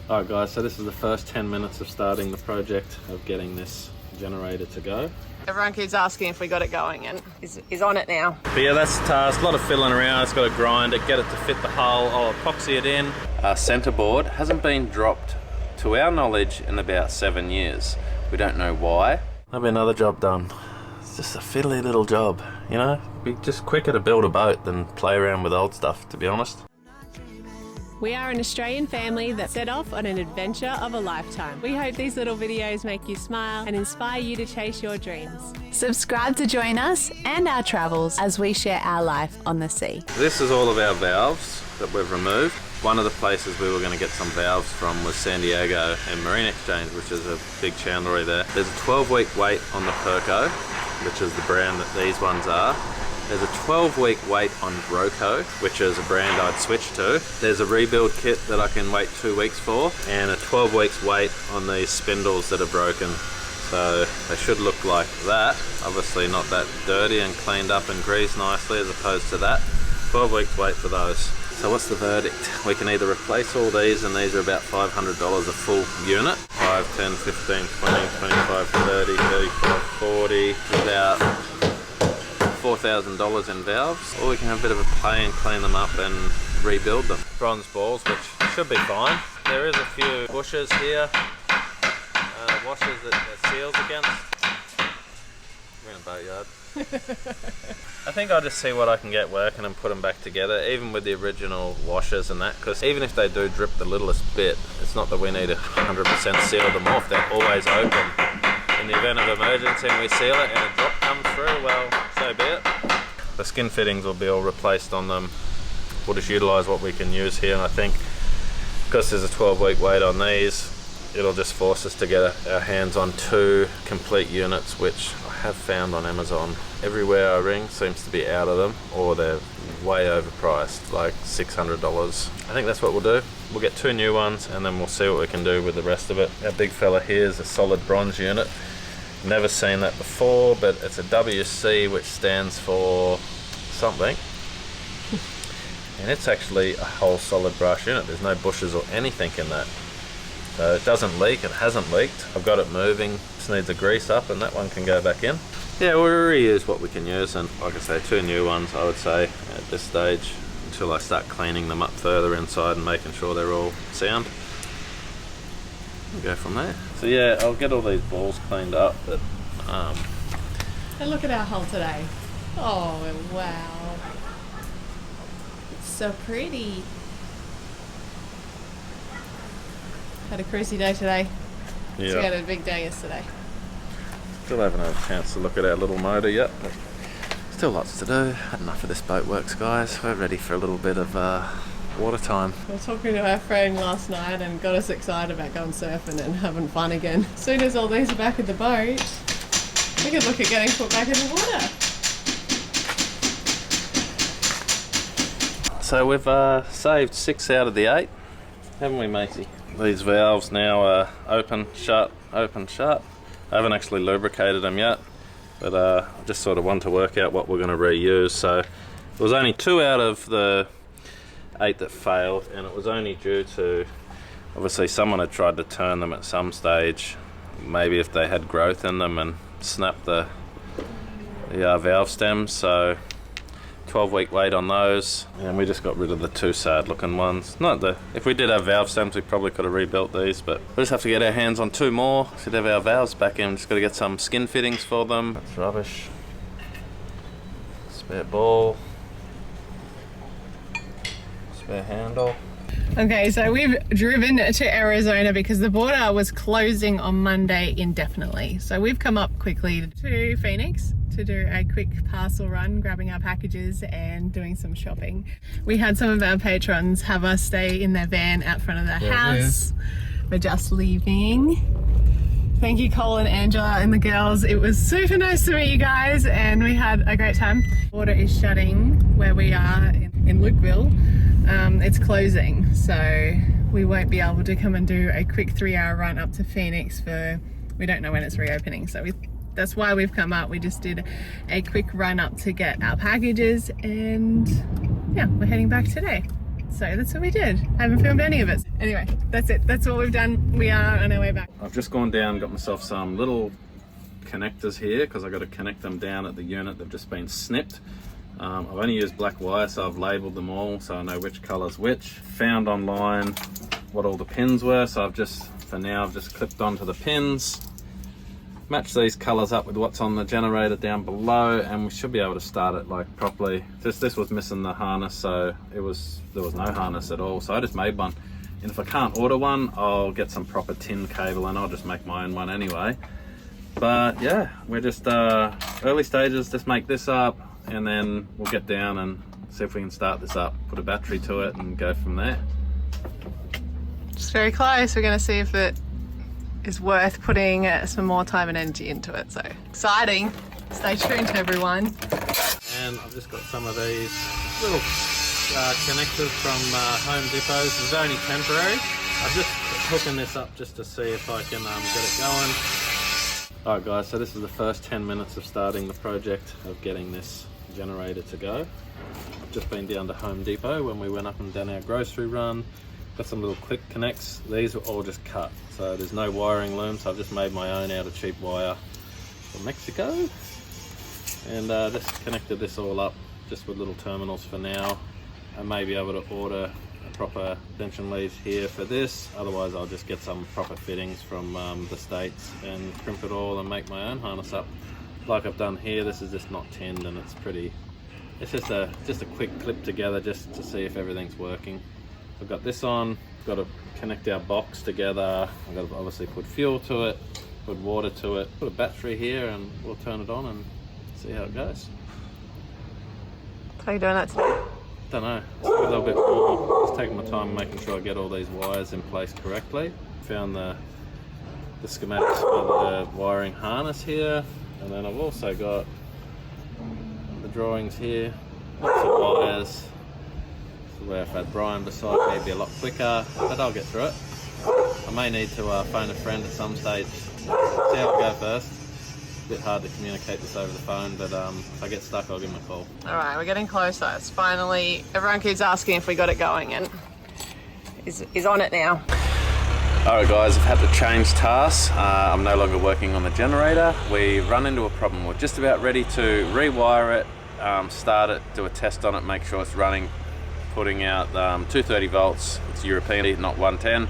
Alright guys, so this is the first 10 minutes of starting the project of getting this generator to go. Everyone keeps asking if we got it going, and he's on it now. But yeah, that's the task. A lot of fiddling around. It's got to grind it, get it to fit the hull. I'll epoxy it in. Our centerboard hasn't been dropped, to our knowledge, in about 7 years. We don't know why. That'll be another job done. It's just a fiddly little job, you know? It'd be just quicker to build a boat than play around with old stuff, to be honest. We are an Australian family that set off on an adventure of a lifetime. We hope these little videos make you smile and inspire you to chase your dreams. Subscribe to join us and our travels as we share our life on the sea. This is all of our valves that we've removed. One of the places we were going to get some valves from was San Diego and Marine Exchange, which is a big chandlery there. There's a 12-week wait on the Perco, which is the brand that these ones are. There's a 12-week wait on Roco, which is a brand I'd switch to. There's a rebuild kit that I can wait 2 weeks for, and a 12 weeks wait on these spindles that are broken. So they should look like that. Obviously not that dirty and cleaned up and greased nicely as opposed to that. 12 weeks wait for those. So what's the verdict? We can either replace all these, and these are about $500 a full unit. 5, 10, 15, 20, 25, 30, 35, 40, about $4,000 in valves, or we can have a bit of a play and clean them up and rebuild them. Bronze balls, which should be fine. There is a few bushes here, washers that seals against. We're in a boatyard. I think I'll just see what I can get working and put them back together, even with the original washers and that, because even if they do drip the littlest bit, it's not that we need to 100% seal them off. They're always open. In the event of emergency and we seal it and a drop comes through, well, so be it. The skin fittings will be all replaced on them. We'll just utilise what we can use here, and I think because there's a 12-week wait on these, it'll just force us to get our hands on 2 complete units, which I have found on Amazon. Everywhere I ring seems to be out of them, or they're way overpriced, like $600. I think that's what we'll do. We'll get 2 new ones, and then we'll see what we can do with the rest of it. Our big fella here is a solid bronze unit. Never seen that before, but it's a WC, which stands for something. And it's actually a whole solid brass unit. There's no bushes or anything in that. So it doesn't leak, it hasn't leaked. I've got it moving, just needs a grease up, and that one can go back in. Yeah, we'll reuse what we can use, and like I say, 2 new ones I would say at this stage, until I start cleaning them up further inside and making sure they're all sound. We'll go from there. So yeah, I'll get all these balls cleaned up, but And look at our hull today. Oh wow. It's so pretty. Had a cruisy day today. yeah. So we had a big day yesterday. Still haven't had a chance to look at our little motor yet, but still lots to do. Had enough of this boat works, guys. We're ready for a little bit of water time. We were talking to our friend last night and got us excited about going surfing and having fun again. As soon as all these are back in the boat, we could look at getting put back in the water. So we've saved 6 out of the 8, haven't we, matey? These valves now are open, shut, open, shut. I haven't actually lubricated them yet, but I just sort of want to work out what we're going to reuse. So it was only 2 out of the 8 that failed, and it was only due to, obviously someone had tried to turn them at some stage, maybe if they had growth in them, and snap the valve stems. So 12-week wait on those, and we just got rid of the 2 sad looking ones. If we did have valve stems, we probably could have rebuilt these, but we just have to get our hands on 2 more. Should have our valves back in. Just got to get some skin fittings for them. That's rubbish. Spare ball, spare handle. Okay, so we've driven to Arizona because the border was closing on Monday indefinitely. So we've come up quickly to Phoenix to do a quick parcel run, grabbing our packages and doing some shopping. We had some of our patrons have us stay in their van out front of their house. We're just leaving. Thank you, Cole and Angela and the girls. It was super nice to meet you guys, and we had a great time. Border is shutting where we are in Lukeville. It's closing, so we won't be able to come and do a quick 3-hour run up to Phoenix we don't know when it's reopening. So that's why we've come up. We just did a quick run up to get our packages, and yeah, we're heading back today. So that's what we did. I haven't filmed any of it. Anyway, that's it. That's what we've done. We are on our way back. I've just gone down, got myself some little connectors here because I've got to connect them down at the unit. They've just been snipped. I've only used black wire, so I've labelled them all so I know which colour's which. Found online what all the pins were, so I've just clipped onto the pins. Match these colours up with what's on the generator down below, and we should be able to start it like properly. This was missing the harness, so there was no harness at all, so I just made one. And if I can't order one, I'll get some proper tin cable and I'll just make my own one anyway. But yeah, we're just early stages, just make this up and then we'll get down and see if we can start this up, put a battery to it and go from there. It's very close. We're going to see if it is worth putting some more time and energy into it. So exciting. Stay tuned, everyone. And I've just got some of these little connectors from Home Depots. It's only temporary. I'm just hooking this up just to see if I can get it going. Alright guys, so this is the first 10 minutes of starting the project of getting this generator to go. I've just been down to Home Depot when we went up and done our grocery run. Got some little quick connects. These are all just cut, so there's no wiring loom, so I've just made my own out of cheap wire from Mexico. And just connected this all up just with little terminals for now. I may be able to order a proper tension lead here for this, otherwise I'll just get some proper fittings from the States and crimp it all and make my own harness up. Like I've done here, this is just not tinned and it's just a quick clip together just to see if everything's working. I've got this on, got to connect our box together, I've got to obviously put fuel to it, put water to it, put a battery here and we'll turn it on and see how it goes. How are you doing that today? Don't know, it's a little bit more, just taking my time making sure I get all these wires in place correctly. Found the schematics for the wiring harness here, and then I've also got the drawings here, lots of wires. Where if I had Brian beside me it'd be a lot quicker, but I'll get through it. I may need to phone a friend at some stage, see how I go first. A bit hard to communicate this over the phone, but if I get stuck I'll give him a call. Alright, we're getting closer. It's finally, everyone keeps asking if we got it going and is on it now. Alright guys, I've had to change tasks. I'm no longer working on the generator. We run into a problem. We're just about ready to rewire it, start it, do a test on it, make sure it's running, putting out 230 volts. It's European, not 110.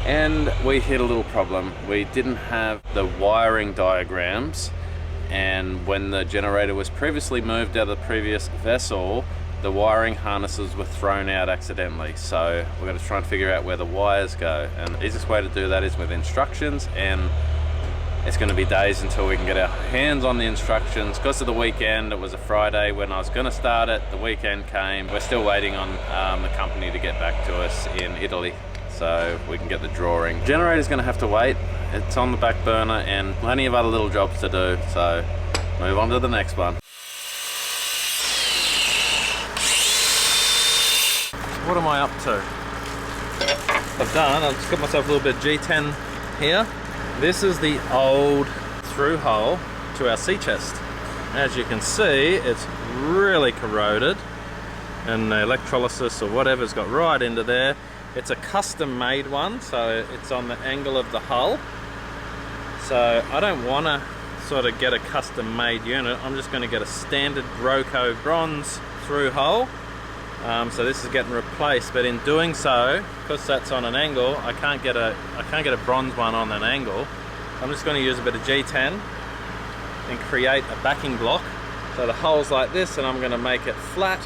And we hit a little problem. We didn't have the wiring diagrams, and when the generator was previously moved out of the previous vessel, the wiring harnesses were thrown out accidentally. So we're going to try and figure out where the wires go, and the easiest way to do that is with instructions, and it's going to be days until we can get our hands on the instructions. Because of the weekend, it was a Friday when I was going to start it, the weekend came. We're still waiting on the company to get back to us in Italy so we can get the drawing. Generator's going to have to wait. It's on the back burner and plenty of other little jobs to do, so move on to the next one. What am I up to? I've just got myself a little bit of G10 here. This is the old through hole to our sea chest. As you can see, it's really corroded and the electrolysis or whatever's got right into there. It's a custom made one, so it's on the angle of the hull. So I don't want to sort of get a custom made unit. I'm just going to get a standard Groco bronze through hole. So this is getting replaced, but in doing so, because that's on an angle, I can't get a bronze one on an angle. I'm just going to use a bit of G10 and create a backing block. So the hole's like this, and I'm going to make it flat.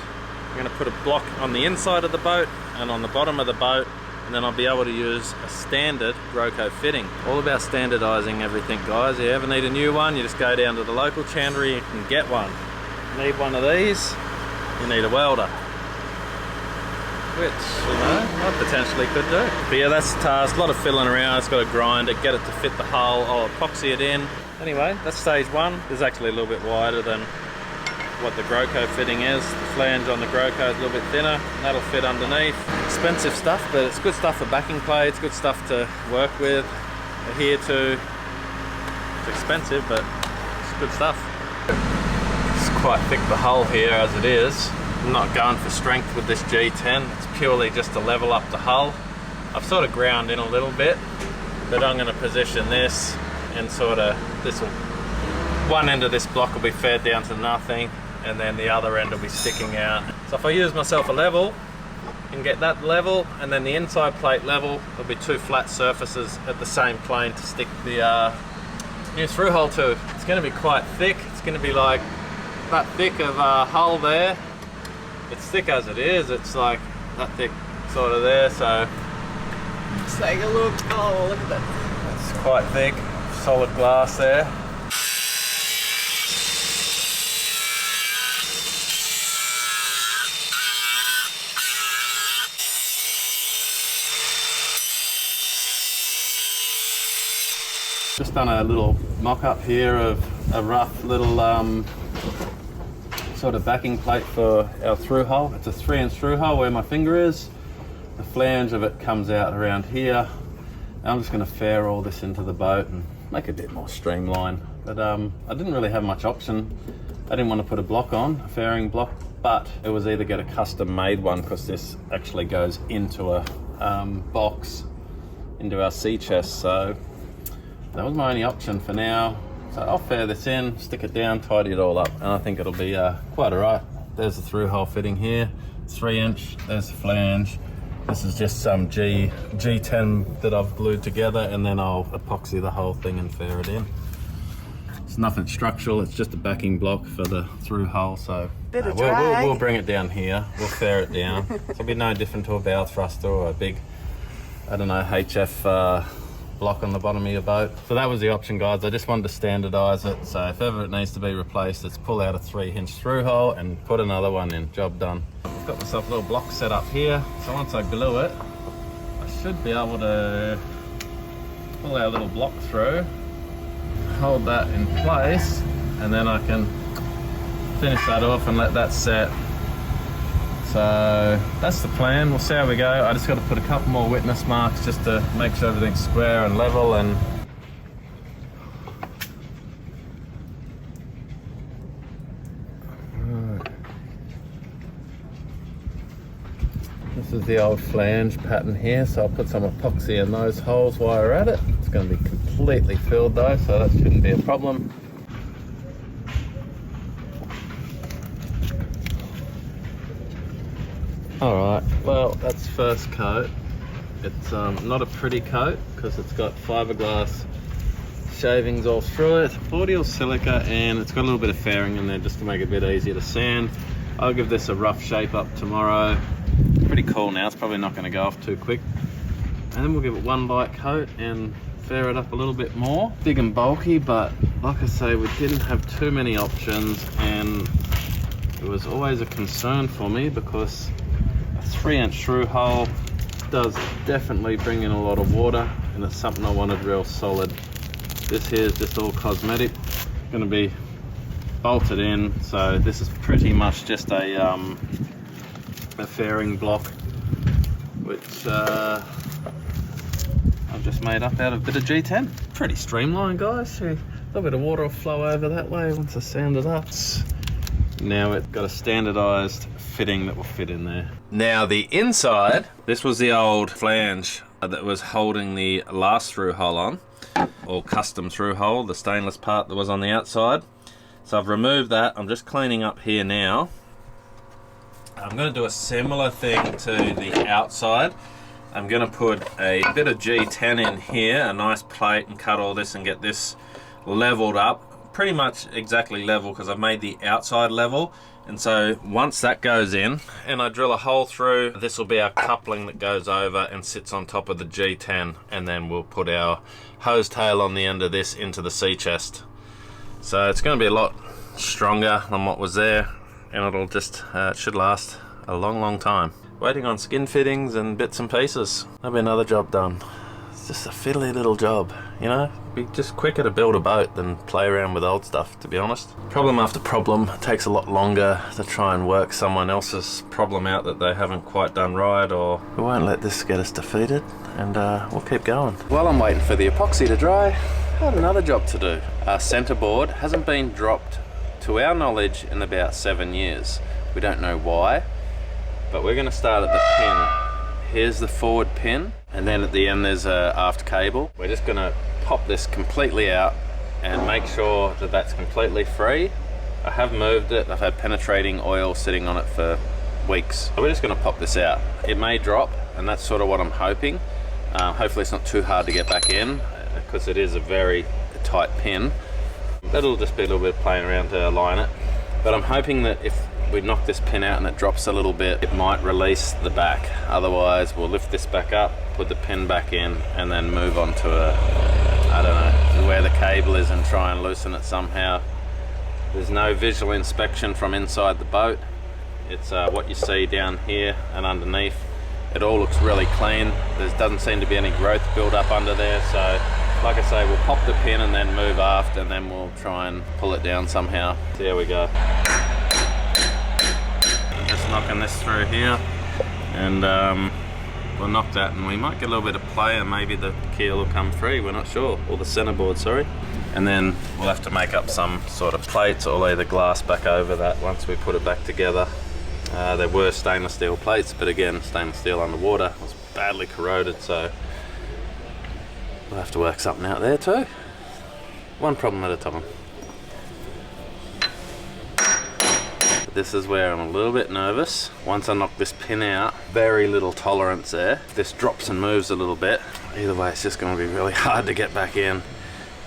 I'm going to put a block on the inside of the boat and on the bottom of the boat, and then I'll be able to use a standard Groco fitting. All about standardizing everything, guys. If you ever need a new one, you just go down to the local chandlery and get one. You need one of these, you need a welder, which, you know, I potentially could do. But yeah, that's the task. A lot of fiddling around. It's got to grind it, get it to fit the hull. I'll epoxy it in. Anyway, that's stage one. It's actually a little bit wider than what the Groco fitting is. The flange on the Groco is a little bit thinner. That'll fit underneath. Expensive stuff, but it's good stuff for backing plates, good stuff to work with, adhere to. It's expensive, but it's good stuff. It's quite thick, the hull here as it is. I'm not going for strength with this G10. It's purely just to level up the hull. I've sort of ground in a little bit, but I'm going to position this and sort of, one end of this block will be fed down to nothing, and then the other end will be sticking out. So if I use myself a level and get that level, and then the inside plate level, there'll be two flat surfaces at the same plane to stick the new through hole to. It's going to be quite thick. It's going to be like that thick of a hull there. It's thick as it is. It's like that thick sort of there, so Let's take a look. Oh, look at that. it's quite thick, solid glass there. Just done a little mock-up here of a rough little sort of backing plate for our through hole. It's a 3-inch through hole where my finger is. The flange of it comes out around here. I'm just going to fare all this into the boat and make it a bit more streamlined. But I didn't really have much option. I didn't want to put a block on, a fairing block, but it was either get a custom made one, because this actually goes into a box into our sea chest. So that was my only option for now. So I'll fare this in, stick it down, tidy it all up, and I think it'll be quite alright. There's the through hole fitting here, 3-inch, there's the flange. This is just some G10 that I've glued together, and then I'll epoxy the whole thing and fare it in. It's nothing structural, it's just a backing block for the through hole, so we'll bring it down here, we'll fare it down. It'll be no different to a bow thruster or a big, I don't know, HF block on the bottom of your boat. So that was the option, guys. I just wanted to standardize it, so if ever it needs to be replaced, let's pull out a 3-inch through hole and put another one in. Job done. I've got myself a little block set up here, so once I glue it, I should be able to pull our little block through, hold that in place, and then I can finish that off and let that set. So that's the plan. We'll see how we go. I just got to put a couple more witness marks just to make sure everything's square and level. And this is the old flange pattern here, so I'll put some epoxy in those holes while we're at it. It's going to be completely filled though, so that shouldn't be a problem. Alright, well that's first coat. It's not a pretty coat because it's got fiberglass shavings all through it, Boreal silica, and it's got a little bit of fairing in there just to make it a bit easier to sand. I'll give this a rough shape up tomorrow. Pretty cool now, it's probably not going to go off too quick. And then we'll give it one light coat and fair it up a little bit more. Big and bulky, but like I say, we didn't have too many options, and it was always a concern for me because 3-inch through hole does definitely bring in a lot of water, and it's something I wanted real solid. This here is just all cosmetic, going to be bolted in, so this is pretty much just a fairing block which I've just made up out of a bit of G10. Pretty streamlined, guys. See, a little bit of water will flow over that way once I sand it up. Now it's got a standardized fitting that will fit in there. Now the inside, this was the old flange that was holding the last through hole on, or custom through hole, the stainless part that was on the outside. So I've removed that. I'm just cleaning up here now. I'm going to do a similar thing to the outside. I'm going to put a bit of G10 in here, a nice plate, and cut all this and get this leveled up. Pretty much exactly level because I've made the outside level. And so once that goes in and I drill a hole through, this will be our coupling that goes over and sits on top of the G10, and then we'll put our hose tail on the end of this into the sea chest. So it's going to be a lot stronger than what was there, and it'll just it should last a long time. Waiting on skin fittings and bits and pieces. That'll be another job done. It's just a fiddly little job, you know? Be just quicker to build a boat than play around with old stuff, to be honest. Problem after problem. It takes a lot longer to try and work someone else's problem out that they haven't quite done right, or we won't let this get us defeated, and we'll keep going. While I'm waiting for the epoxy to dry, I've got another job to do. Our centerboard hasn't been dropped, to our knowledge, in about 7 years. We don't know why, but we're going to start at the pin here's the forward pin, and then at the end there's a aft cable. We're just gonna pop this completely out and make sure that that's completely free. I have moved it, I've had penetrating oil sitting on it for weeks. So we're just gonna pop this out. It may drop, and that's sort of what I'm hoping. Hopefully it's not too hard to get back in, because it is a very tight pin. That'll just be a little bit of playing around to align it. But I'm hoping that if we knock this pin out and it drops a little bit, it might release the back. Otherwise, we'll lift this back up, put the pin back in, and then move on to I don't know, where the cable is and try and loosen it somehow. There's no visual inspection from inside the boat. It's what you see down here and underneath. It all looks really clean. There doesn't seem to be any growth build up under there. So, like I say, we'll pop the pin and then move aft, and then we'll try and pull it down somehow. So there we go. Just knocking this through here, and we'll knock that, and we might get a little bit of play, and maybe the keel will come free. We're not sure, or the centerboard, sorry. And then we'll have to make up some sort of plates or lay the glass back over that once we put it back together. There were stainless steel plates, but again, stainless steel underwater was badly corroded, so we'll have to work something out there too. One problem at a time. This is where I'm a little bit nervous. Once I knock this pin out, very little tolerance there. If this drops and moves a little bit, either way it's just going to be really hard to get back in.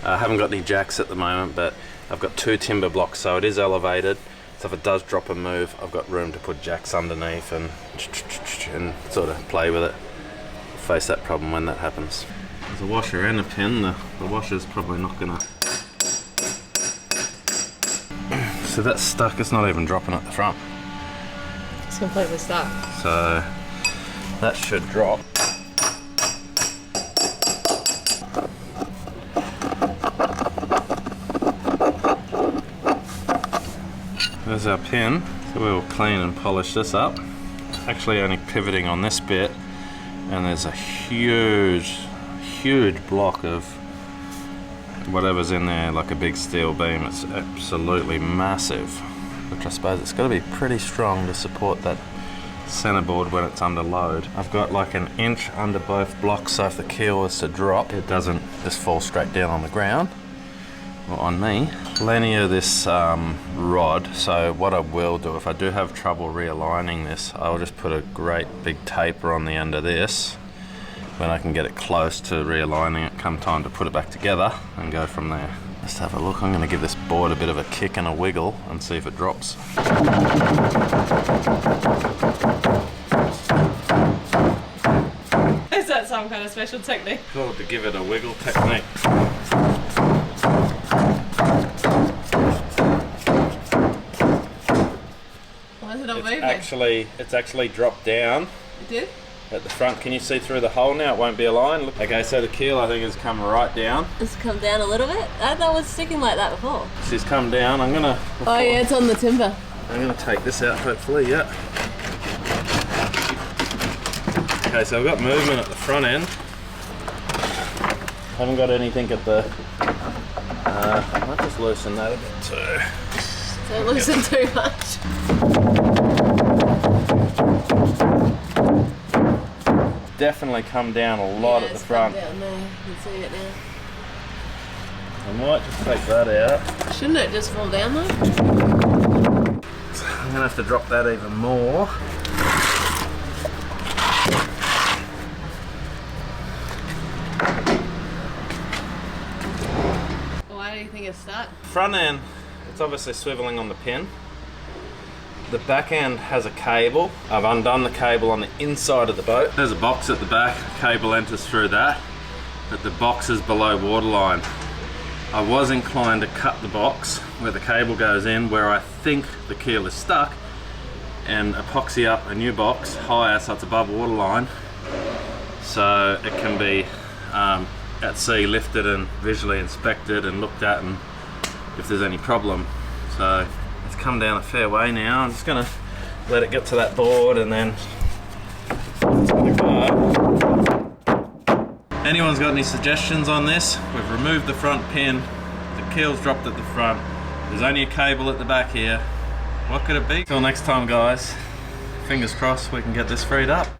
I haven't got any jacks at the moment, but I've got 2 timber blocks, so it is elevated. So if it does drop and move, I've got room to put jacks underneath and sort of play with it. Face that problem when that happens. There's a washer and a pin. The washer's probably not gonna... So that's stuck, it's not even dropping at the front. It's completely stuck. So that should drop. There's our pin, so we'll clean and polish this up. It's actually only pivoting on this bit, and there's a huge block of whatever's in there, like a big steel beam. It's absolutely massive, which I suppose it's got to be pretty strong to support that centerboard when it's under load. I've got like an inch under both blocks, so if the keel was to drop, it doesn't just fall straight down on the ground or on me. Plenty of this rod, so what I will do, if I do have trouble realigning this, I'll just put a great big taper on the end of this when I can get it close to realigning it come time to put it back together, and go from there. Let's have a look. I'm going to give this board a bit of a kick and a wiggle and see if it drops. Is that some kind of special technique? Called to give it a wiggle technique. Why is it not moving? It's actually dropped down. It did? At the front. Can you see through the hole now? It won't be aligned. Look. Okay, so the keel I think has come right down. It's come down a little bit? I thought it was sticking like that before. She's come down. I'm gonna... Oh yeah, it's on the timber. I'm gonna take this out hopefully, yeah. Okay, so I've got movement at the front end. Haven't got anything at the... I might just loosen that a bit too. Don't loosen too much. Definitely come down a lot at the front. Down there. You can see it now. I might just take that out. Shouldn't it just fall down though? So I'm gonna have to drop that even more. Why do you think it's stuck? Front end, it's obviously swiveling on the pin. The back end has a cable. I've undone the cable on the inside of the boat. There's a box at the back, cable enters through that, but the box is below waterline. I was inclined to cut the box where the cable goes in, where I think the keel is stuck, and epoxy up a new box higher so it's above waterline, so it can be at sea lifted and visually inspected and looked at, and if there's any problem. So it's come down a fair way now. I'm just gonna let it get to that board and then it's gonna go. Anyone's got any suggestions on this? We've removed the front pin, the keel's dropped at the front, there's only a cable at the back here. What could it be? Till next time guys, fingers crossed we can get this freed up.